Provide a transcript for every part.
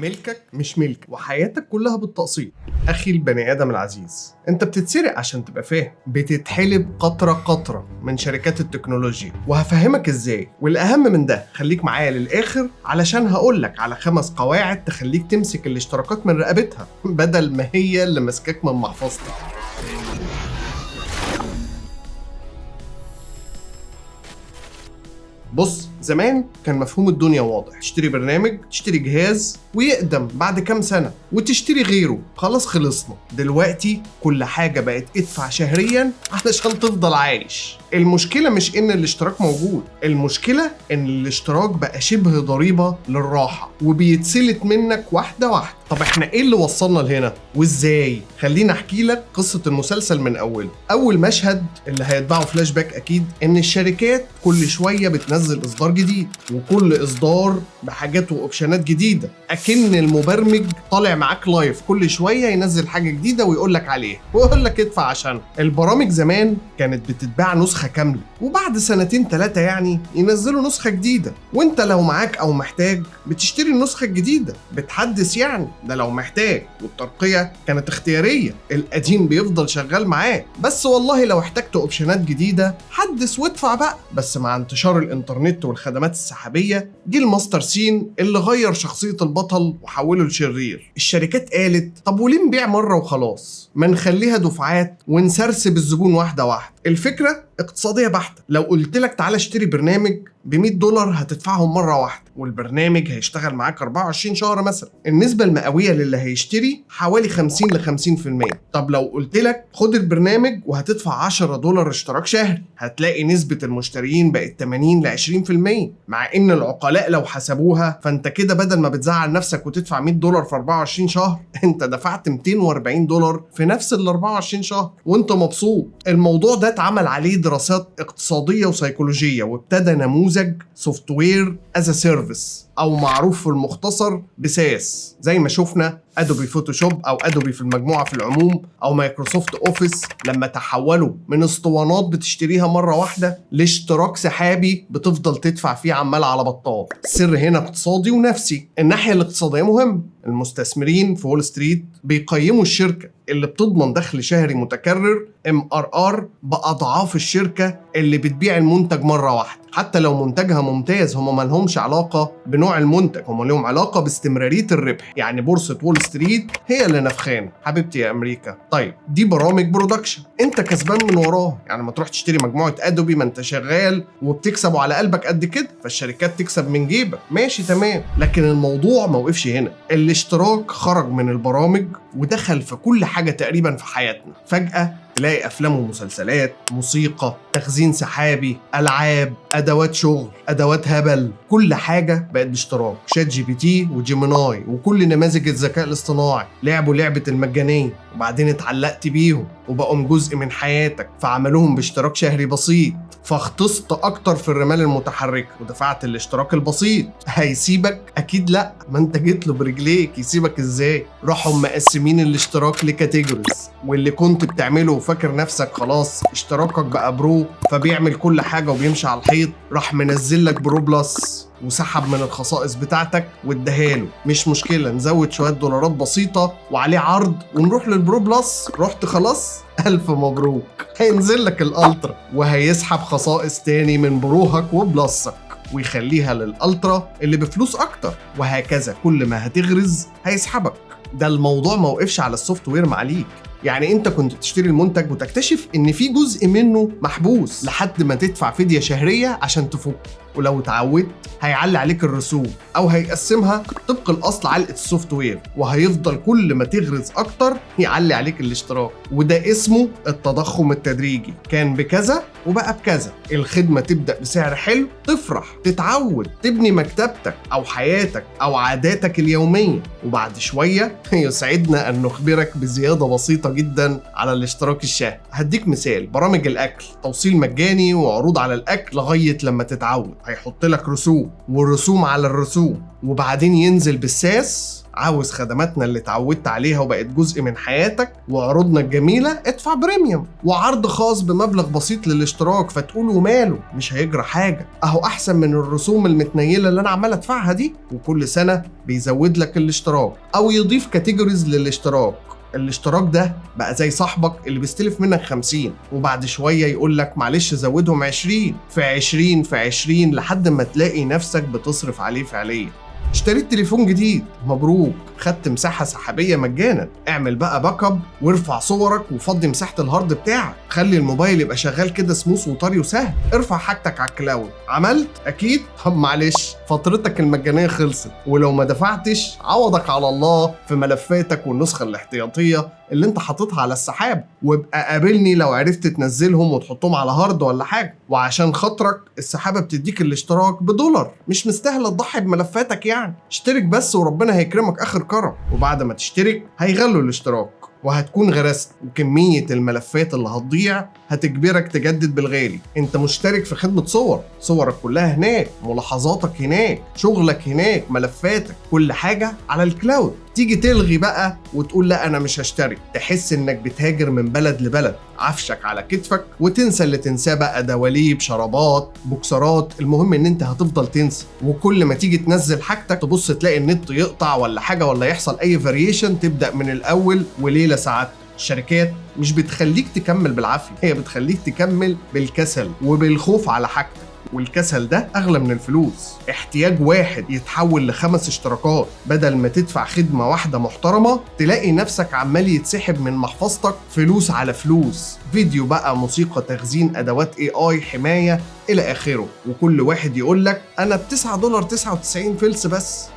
ملكك مش ملك وحياتك كلها بالتقسيط. أخي البني آدم العزيز، أنت بتتسرق عشان تبقى فاهم، بتتحلب قطرة قطرة من شركات التكنولوجيا، وهفهمك إزاي. والأهم من ده خليك معايا للآخر علشان هقولك على 5 قواعد تخليك تمسك الاشتراكات من رقبتها بدل ما هي اللي ماسكاك من محفظتك. بص، زمان كان مفهوم الدنيا واضح، تشتري برنامج، تشتري جهاز ويقدم بعد كام سنة وتشتري غيره، خلاص خلصنا. دلوقتي كل حاجة بقت ادفع شهريا علشان تفضل عايش. المشكلة مش ان الاشتراك موجود، المشكلة ان الاشتراك بقى شبه ضريبة للراحة وبيتسلت منك واحدة واحدة. طب احنا ايه اللي وصلنا لهنا وازاي؟ خلينا احكي لك قصة المسلسل من اوله. اول مشهد اللي هيتبعه فلاش باك اكيد، ان الشركات كل شوية بتنزل اصدار جديد، وكل اصدار بحاجات واوبشنات جديدة، اكن المبرمج طالع معاك لايف كل شوية ينزل حاجة جديدة ويقول لك عليها ويقول لك ادفع عشان. البرامج زمان كانت بتتباع نسخة كاملة، وبعد 2-3 يعني ينزلوا نسخة جديدة، وانت لو معاك او محتاج بتشتري النسخة الجديدة، بتحدث يعني، ده لو محتاج. والترقية كانت اختيارية، القديم بيفضل شغال معاك، بس والله لو احتجت اوبشنات جديدة حدث وادفع بقى. بس مع انتشار الانترنت والخدمات السحابية جه الماستر سين اللي غير شخصية البطل وحوله لشرير. الشركات قالت طب وليه نبيع مرة وخلاص، ما نخليها دفعات ونسرسب الزبون واحدة واحدة. الفكرة اقتصادية بحتة. لو قلت لك تعالى اشتري برنامج $100 هتدفعهم مرة واحدة، والبرنامج هيشتغل معاك 24 شهر مثلا. النسبة المئوية للي هيشتري حوالي 50-50%. طب لو قلت لك خد البرنامج وهتدفع $10 اشتراك شهري، هتلاقي نسبة المشترين بقت 80-20%. مع ان العقلاء لو حسبوها فانت كده بدل ما بتزعل نفسك وتدفع $100 في 24 شهر، انت دفعت $240 في نفس ال 24 شهر وانت مبسوط. الموضوع ده اتعمل عليه دراسات اقتصادية وسيكولوجية، وابتدى نموذج سوفت وير از سيرفيس، او معروف في المختصر بساس، زي ما شفنا ادوبي فوتوشوب او ادوبي في المجموعة في العموم، او مايكروسوفت اوفيس، لما تحولوا من اسطوانات بتشتريها مرة واحدة لاشتراك سحابي بتفضل تدفع فيه عمال على بطال. السر هنا اقتصادي ونفسي. الناحية الاقتصادية مهم، المستثمرين في وول ستريت بيقيموا الشركة اللي بتضمن دخل شهري متكرر MRR بأضعاف الشركة اللي بتبيع المنتج مرة واحدة. حتى لو منتجها ممتاز، هم ما لهمش علاقة بنوع المنتج، هم لهم علاقة باستمرارية الربح. يعني بورصة وول ستريت هي اللي نفخان حبيبتي يا أمريكا. طيب دي برامج برودكشن انت كسبان من وراها، يعني ما تروح تشتري مجموعة ادوبي، ما انت شغال وبتكسب على قلبك قد كده، فالشركات تكسب من جيبك، ماشي تمام. لكن الموضوع ما وقفش هنا، الاشتراك خرج من البرامج ودخل في كل حاجة تقريبا في حياتنا. فجأة تلاقي أفلام ومسلسلات، موسيقى، تخزين سحابي، ألعاب، أدوات شغل، أدوات هبل، كل حاجة بقت باشتراك. شات جي بي تي وجيميناي وكل نماذج الذكاء الاصطناعي لعبوا لعبة المجانية، وبعدين اتعلقت بيهم وبقوا جزء من حياتك، فعملوهم باشتراك شهري بسيط، فاختصت أكتر في الرمال المتحركة ودفعت الاشتراك البسيط. هيسيبك؟ أكيد لأ، ما انت جيت له برجليك، يسيبك ازاي؟ راحوا مقسمين الاشتراك لكاتيجوريز، واللي كنت بتعمله وفاكر نفسك خلاص اشتراكك بقى برو فبيعمل كل حاجة وبيمشي على الحيط، راح منزل لك برو بلس وسحب من الخصائص بتاعتك واداهاله. مش مشكلة، نزود شوية دولارات بسيطة وعليه عرض ونروح للبرو بلس. رحت خلاص، ألف مبروك، هينزل لك الألترا وهيسحب خصائص تاني من بروهك وبلسك ويخليها للألترا اللي بفلوس أكتر، وهكذا كل ما هتغرز هيسحبك. ده الموضوع ما وقفش على السوفت وير معليك، يعني انت كنت بتشتري المنتج وتكتشف ان في جزء منه محبوس لحد ما تدفع فدية شهرية عشان تفك، ولو اتعودت هيعلي عليك الرسوم او هيقسمها طبق الاصل علقة السوفت وير، وهيفضل كل ما تغرز اكتر يعلي عليك الاشتراك. وده اسمه التضخم التدريجي، كان بكذا وبقى بكذا. الخدمة تبدأ بسعر حلو، تفرح، تتعود، تبني مكتبتك او حياتك او عاداتك اليومية، وبعد شوية يسعدنا ان نخبرك بزيادة بسيطة جدا على الاشتراك الشهري. هديك مثال، برامج الاكل، توصيل مجاني وعروض على الاكل لغاية لما تتعود. هيحط لك رسوم ورسوم على الرسوم، وبعدين ينزل بالساس: عاوز خدماتنا اللي اتعودت عليها وبقت جزء من حياتك وعروضنا الجميلة، ادفع بريميوم، وعرض خاص بمبلغ بسيط للاشتراك. فتقول وماله، مش هيجرى حاجة، اهو احسن من الرسوم المتنيلة اللي انا عمال ادفعها دي. وكل سنة بيزود لك الاشتراك او يضيف كاتيجوريز للاشتراك. الاشتراك ده بقى زي صاحبك اللي بيستلف منك 50 وبعد شوية يقول لك معلش زودهم 20 في 20 في 20 لحد ما تلاقي نفسك بتصرف عليه فعليا. اشتريت تليفون جديد، مبروك، خدت مساحة سحابية مجانا. اعمل بقى باك اب وارفع صورك وفضي مساحة الهارد بتاعك، خلي الموبايل يبقى شغال كده سموث وطري وسهل. ارفع حاجتك على الكلاود. عملت؟ اكيد. طب معلش، فترتك المجانية خلصت، ولو ما دفعتش عوضك على الله في ملفاتك والنسخة الاحتياطية اللي انت حاططها على السحاب. وابقى قابلني لو عرفت تنزلهم وتحطهم على هارد ولا حاجة. وعشان خاطرك السحابة بتديك الاشتراك $1، مش مستاهلة تضحي بملفاتك يعني. اشترك بس وربنا هيكرمك اخر كرم. وبعد ما تشترك هيغلوا الاشتراك وهتكون غرست، وكمية الملفات اللي هتضيع هتجبرك تجدد بالغالي. انت مشترك في خدمة صورك كلها هناك، ملاحظاتك هناك، شغلك هناك، ملفاتك، كل حاجة على الكلاود. تيجي تلغي بقى وتقول لا انا مش هشترك، تحس انك بتهاجر من بلد لبلد، عفشك على كتفك، وتنسى اللي تنساه بقى، دواليب، شرابات، بوكسرات، المهم ان انت هتفضل تنسى. وكل ما تيجي تنزل حاجتك تبص تلاقي النت يقطع ولا حاجة ولا يحصل اي فاريشن، تبدأ من الاول وليلة ساعات. الشركات مش بتخليك تكمل بالعافية، هي بتخليك تكمل بالكسل وبالخوف على حاجتك. والكسل ده أغلى من الفلوس. احتياج واحد يتحول ل5 اشتراكات بدل ما تدفع خدمة واحدة محترمة، تلاقي نفسك عمال يتسحب من محفظتك فلوس على فلوس، فيديو بقى، موسيقى، تخزين، أدوات AI، حماية إلى آخره. وكل واحد يقول لك أنا $9.99 فلس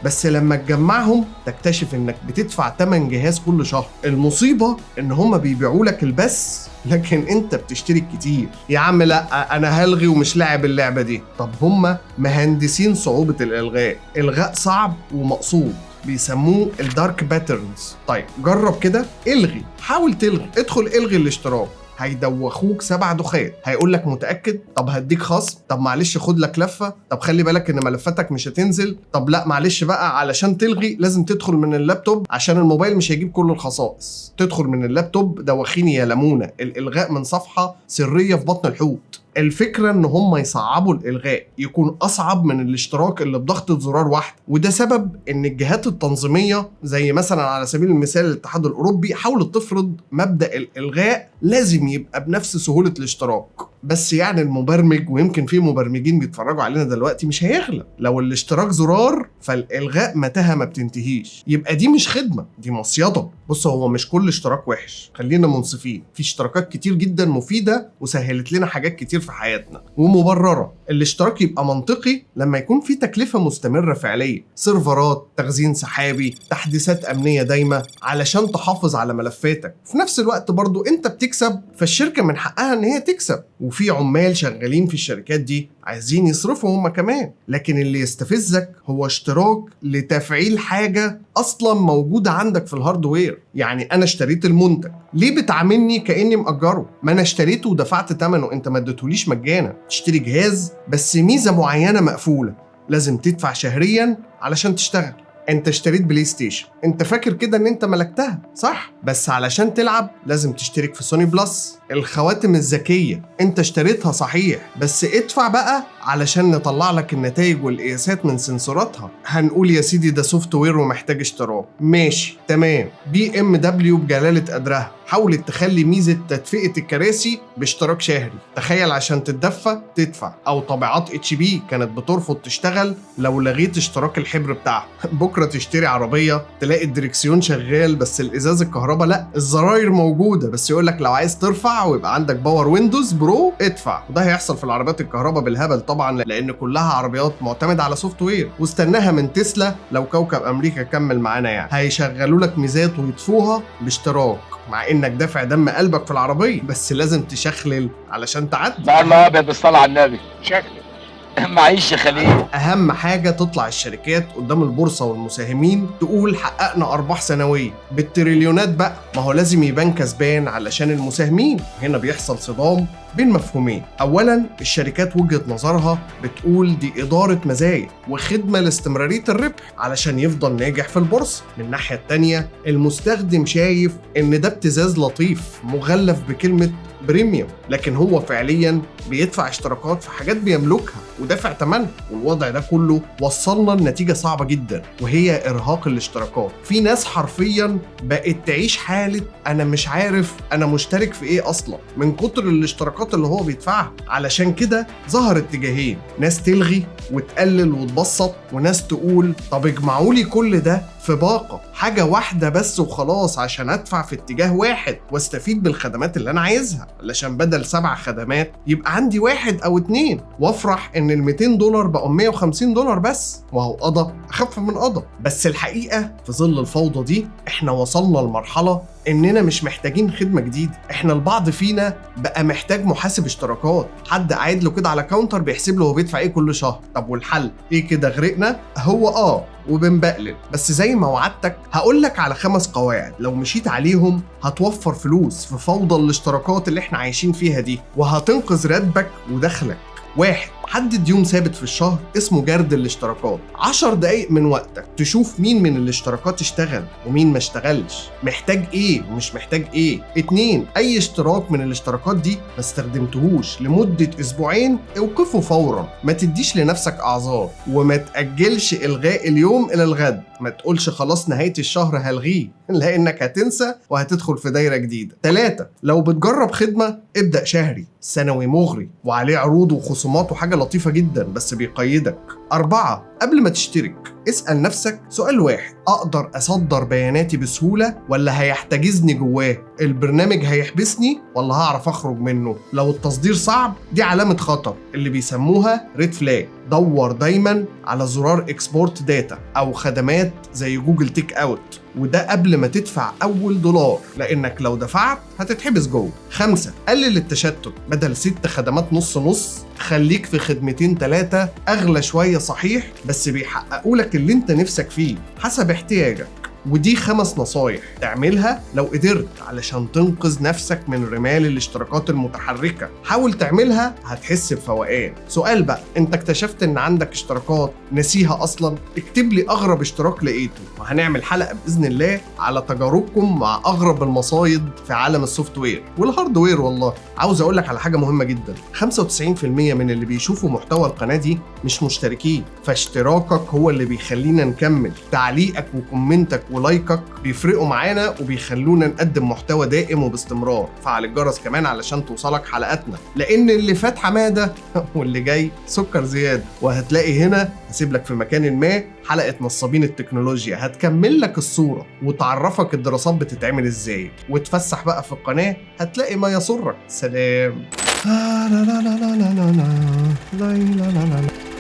بس لما تجمعهم تكتشف إنك بتدفع 8 جهاز كل شهر. المصيبة إن هما بيبيعوا لك البس لكن انت بتشتري كتير. يا عم لا انا هلغي ومش لاعب اللعبة دي. طب هما مهندسين صعوبة الالغاء، الغاء صعب ومقصود، بيسموه الدارك باترنز. طيب جرب كده، الغي، حاول تلغي، ادخل الغي الاشتراك، هيدوخوك 7 دخات. هيقول لك متأكد؟ طب هديك خصم، طب معلش خد لك لفة، طب خلي بالك ان ملفاتك مش هتنزل، طب لا معلش بقى علشان تلغي لازم تدخل من اللابتوب عشان الموبايل مش هيجيب كل الخصائص. تدخل من اللابتوب، دوخيني يا لمونة، الالغاء من صفحة سرية في بطن الحوت. الفكرة ان هم يصعبوا الالغاء، يكون اصعب من الاشتراك اللي بضغطة زرار واحد. وده سبب ان الجهات التنظيمية زي مثلا على سبيل المثال الاتحاد الاوروبي حاولت تفرض مبدأ الالغاء لازم يبقى بنفس سهولة الاشتراك. بس يعني المبرمج، ويمكن في مبرمجين بيتفرجوا علينا دلوقتي، مش هيغلب. لو الاشتراك زرار فالالغاء متاهة ما بتنتهيش، يبقى دي مش خدمة، دي مصيدة. بص، هو مش كل اشتراك وحش، خلينا منصفين، في اشتراكات كتير جدا مفيدة وسهلت لنا حاجات كتير في حياتنا ومبررة. الاشتراك يبقى منطقي لما يكون في تكلفة مستمرة فعلية، سيرفرات، تخزين سحابي، تحديثات أمنية دايمة علشان تحافظ على ملفاتك. في نفس الوقت برضو انت بتكسب، فالشركة من حقها ان هي تكسب، وفي عمال شغالين في الشركات دي عايزين يصرفوا هم كمان. لكن اللي يستفزك هو اشتراك لتفعيل حاجة أصلا موجودة عندك في الهاردوير. يعني أنا اشتريت المنتج، ليه بتعاملني كأني مأجره؟ ما أنا اشتريته ودفعت ثمنه، أنت ما اديتهوليش مجانا. تشتري جهاز بس ميزة معينة مقفولة، لازم تدفع شهريا علشان تشتغل. انت اشتريت بلاي ستيشن، انت فاكر كده ان انت ملكتها صح؟ بس علشان تلعب لازم تشترك في سوني بلس. الخواتم الذكية انت اشتريتها صحيح، بس ادفع بقى علشان نطلع لك النتائج والقياسات من سنسوراتها. هنقول يا سيدي ده سوفت وير ومحتاج اشتراك، ماشي تمام. BMW بجلالة قدرها حاولت تخلي ميزة تدفئة الكراسي باشتراك شهري، تخيل، عشان تتدفى تدفع. او طابعات HP كانت بترفض تشتغل لو لغيت اشتراك الحبر بتاعها. بكرة تشتري عربية تلاقي الدريكسيون شغال بس الازاز الكهرباء لا، الزراير موجودة بس يقولك لو عايز ترفع ويبقى عندك باور ويندوز برو ادفع. وده هيحصل في العربيات الكهرباء بالهبل طبعا، لان كلها عربيات معتمدة على سوفت وير. واستناها من تسلا لو كوكب امريكا كمل معانا، يعني هيشغلوا لك ميزات ويطفوها باشتراك مع انك دافع دم قلبك في العربية، بس لازم تشخلل علشان تعدي. بعد ما ابيض بالصلاة على النبي شكلي معيش يا خليل. اهم حاجة تطلع الشركات قدام البورصة والمساهمين تقول حققنا ارباح سنوية بالتريليونات بقى، ما هو لازم يبان كسبان علشان المساهمين. هنا بيحصل صدام بين مفهومين. اولا الشركات وجهة نظرها بتقول دي إدارة مزايا وخدمة لاستمرارية الربح علشان يفضل ناجح في البورصة. من الناحية التانية المستخدم شايف ان ده ابتزاز لطيف مغلف بكلمة بريميوم، لكن هو فعليا بيدفع اشتراكات في حاجات بيملكها ودافع ثمنها. والوضع ده كله وصلنا لنتيجة صعبة جدا، وهي إرهاق الاشتراكات. في ناس حرفيا بقت تعيش حالة أنا مش عارف أنا مشترك في إيه أصلا من كتر الاشتراكات اللي هو بيدفعها. علشان كده ظهر اتجاهين، ناس تلغي وتقلل وتبسط، وناس تقول طب اجمعوا لي كل ده في باقة حاجة واحدة بس وخلاص عشان أدفع في اتجاه واحد واستفيد بالخدمات اللي أنا عايزها، علشان بدل 7 خدمات يبقى عندي 1 أو 2 وافرح إن $200 بقوا $150 بس، وهو قضى أخف من قضى. بس الحقيقة في ظل الفوضى دي إحنا وصلنا لمرحلة إننا مش محتاجين خدمة جديدة. إحنا البعض فينا بقى محتاج محاسب اشتراكات، حد قاعد له كده على كاونتر بيحسب له هو بيدفع إيه كل شهر. طب والحل إيه كده؟ غرقنا؟ هو وبنبقلل. بس زي ما وعدتك هقولك على 5 قواعد لو مشيت عليهم هتوفر فلوس في فوضى الاشتراكات اللي احنا عايشين فيها دي، وهتنقذ راتبك ودخلك. 1. حدد يوم ثابت في الشهر اسمه جرد الاشتراكات. 10 دقايق من وقتك تشوف مين من الاشتراكات اشتغل ومين ما اشتغلش، محتاج ايه ومش محتاج ايه. 2. اي اشتراك من الاشتراكات دي ما استخدمتهوش لمدة اسبوعين اوقفه فورا، ما تديش لنفسك اعذار، وما تأجلش الغاء اليوم الى الغد. ما تقولش خلاص نهاية الشهر هلغيه، لانك هتنسى وهتدخل في دايرة جديدة. 3. لو بتجرب خدمة ابدأ شهري، سنوي مغري وعليه عروض وخصومات وحاجة لطيفة جدا بس بيقيدك. 4. قبل ما تشترك اسأل نفسك سؤال واحد، أقدر أصدر بياناتي بسهولة ولا هيحتجزني جواه؟ البرنامج هيحبسني ولا هعرف أخرج منه؟ لو التصدير صعب دي علامة خطر اللي بيسموها ريد فلاج. دور دايما على زرار اكسبورت داتا أو خدمات زي جوجل تيك أوت، وده قبل ما تدفع أول $1، لأنك لو دفعت هتتحبس جوه. 5. قلل التشتت، بدل 6 خدمات نص نص خليك في 2 3 أغلى شوية صحيح بس بيحققوا لك اللي انت نفسك فيه حسب احتياجك. ودي 5 نصايح تعملها لو قدرت علشان تنقذ نفسك من رمال الاشتراكات المتحركة. حاول تعملها هتحس بفوقان. سؤال بقى، انت اكتشفت ان عندك اشتراكات نسيها اصلا؟ اكتب لي اغرب اشتراك لقيته، وهنعمل حلقة باذن الله على تجاربكم مع اغرب المصايد في عالم السوفت وير والهاردوير. والله عاوز اقول لك على حاجة مهمة جدا، 95% من اللي بيشوفوا محتوى القناة دي مش مشتركين، فاشتراكك هو اللي بيخلينا نكمل. تعليقك وكومنتك ولايكك بيفرقوا معانا وبيخلونا نقدم محتوى دائم وباستمرار. فعل الجرس كمان علشان توصلك حلقاتنا، لان اللي فات حمادة واللي جاي سكر زيادة. وهتلاقي هنا هسيب لك في مكان ما حلقة نصابين التكنولوجيا هتكمل لك الصورة وتعرفك الدراسات بتتعمل ازاي، وتفسح بقى في القناة هتلاقي ما يسرك. سلام. لا لا لا لا لا لا لا لا لا لا لا.